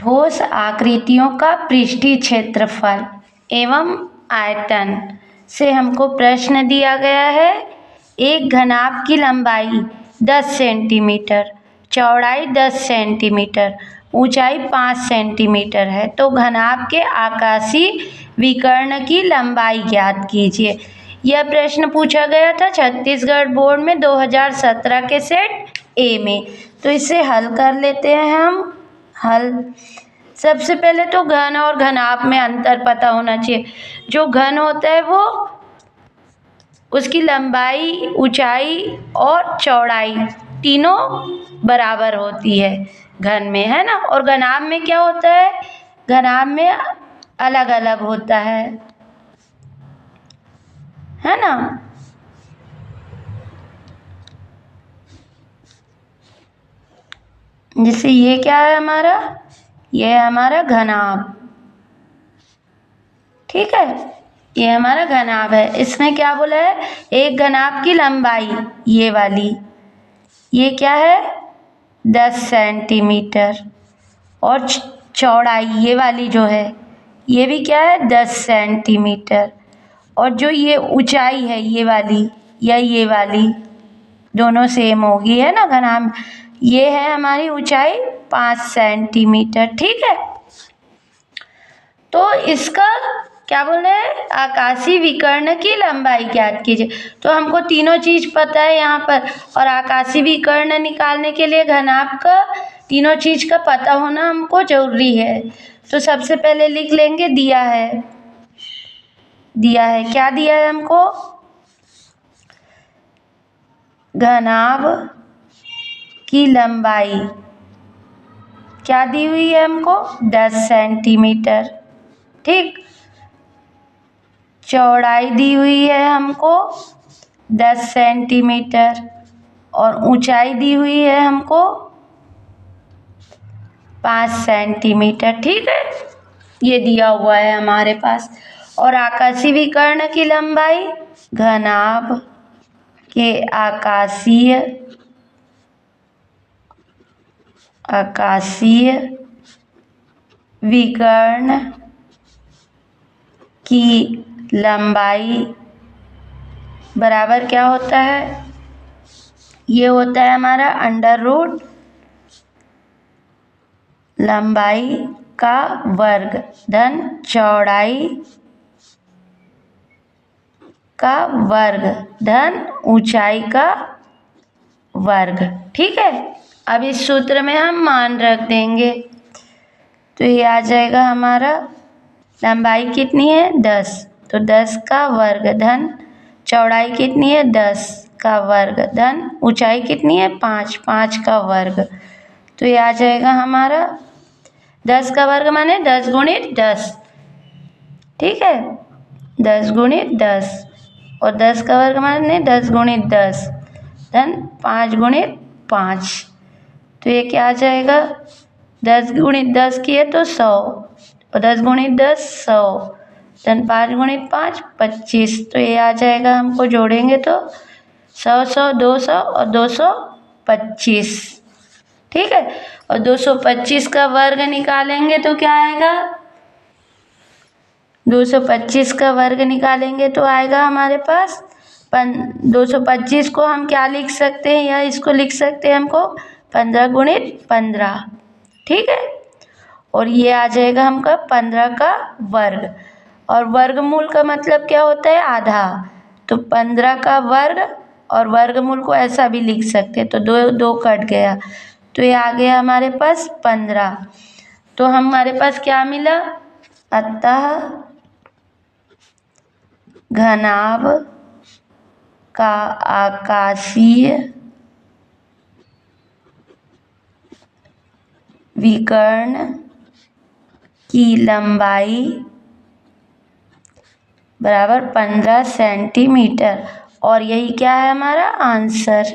ठोस आकृतियों का पृष्ठीय क्षेत्रफल एवं आयतन से हमको प्रश्न दिया गया है। एक घनाभ की लंबाई 10 सेंटीमीटर, चौड़ाई 10 सेंटीमीटर, ऊंचाई 5 सेंटीमीटर है, तो घनाभ के आकाशीय विकर्ण की लंबाई ज्ञात कीजिए। यह प्रश्न पूछा गया था छत्तीसगढ़ बोर्ड में 2017 के सेट ए में। तो इसे हल कर लेते हैं हम। हल सबसे पहले तो घन और घनाभ में अंतर पता होना चाहिए। जो घन होता है वो उसकी लंबाई, ऊंचाई और चौड़ाई तीनों बराबर होती है घन में, है ना। और घनाभ में क्या होता है? घनाभ में अलग अलग होता है ना। जैसे ये क्या है हमारा? ये है हमारा घनाभ, ठीक है। ये हमारा घनाभ है। इसमें क्या बोला है? एक घनाभ की लंबाई ये वाली, ये क्या है? 10 सेंटीमीटर, और चौड़ाई ये वाली जो है ये भी क्या है? 10 सेंटीमीटर। और जो ये ऊंचाई है ये वाली या ये वाली, दोनों सेम होगी, है ना घनाभ। ये है हमारी ऊंचाई 5 सेंटीमीटर, ठीक है। तो इसका क्या बोल रहे हैं? आकाशीय विकर्ण की लंबाई ज्ञात कीजिए। तो हमको तीनों चीज़ पता है यहाँ पर, और आकाशीय विकर्ण निकालने के लिए घनाभ का तीनों चीज़ का पता होना हमको जरूरी है। तो सबसे पहले लिख लेंगे, दिया है क्या दिया है हमको? घनाभ की लंबाई क्या दी हुई है हमको? 10 सेंटीमीटर, ठीक। चौड़ाई दी हुई है हमको 10 सेंटीमीटर, और ऊंचाई दी हुई है हमको 5 सेंटीमीटर, ठीक है। ये दिया हुआ है हमारे पास। और आकाशीय विकर्ण की लंबाई, घनाभ के आकाशीय विकर्ण की लंबाई बराबर क्या होता है? ये होता है हमारा अंडर रूट लंबाई का वर्ग धन चौड़ाई का वर्ग धन ऊंचाई का वर्ग, ठीक है। अब इस सूत्र में हम मान रख देंगे, तो ये आ जाएगा हमारा लंबाई कितनी है? 10, तो 10 का वर्ग धन चौड़ाई कितनी है? 10 का वर्ग धन ऊंचाई कितनी है? 5 का वर्ग। तो ये आ जाएगा हमारा 10 का वर्ग माने 10 गुणित 10, ठीक है। 10 गुणित 10, और 10 का वर्ग माने 10 गुणित 10 धन 5 गुणित 5। तो ये क्या आ जाएगा? 10 गुणित 10 किए तो 100, और 10 गुणित 10 100 धन 5 गुणित 5 25। तो ये आ जाएगा, हमको जोड़ेंगे तो 100 100 200 और 225, ठीक है। और 225 का वर्ग निकालेंगे तो क्या आएगा? 225 का वर्ग निकालेंगे तो आएगा हमारे पास 225 को हम क्या लिख सकते हैं, या इसको लिख सकते हैं हमको 15 गुणित 15, ठीक है। और ये आ जाएगा हमका 15 का वर्ग, और वर्गमूल का मतलब क्या होता है? आधा। तो 15 का वर्ग और वर्गमूल को ऐसा भी लिख सकते हैं, तो दो कट गया, तो ये आ गया हमारे पास 15। तो हमारे पास क्या मिला? अतः घनाभ का आकाशीय विकर्ण की लंबाई बराबर 15 सेंटीमीटर। और यही क्या है हमारा आंसर।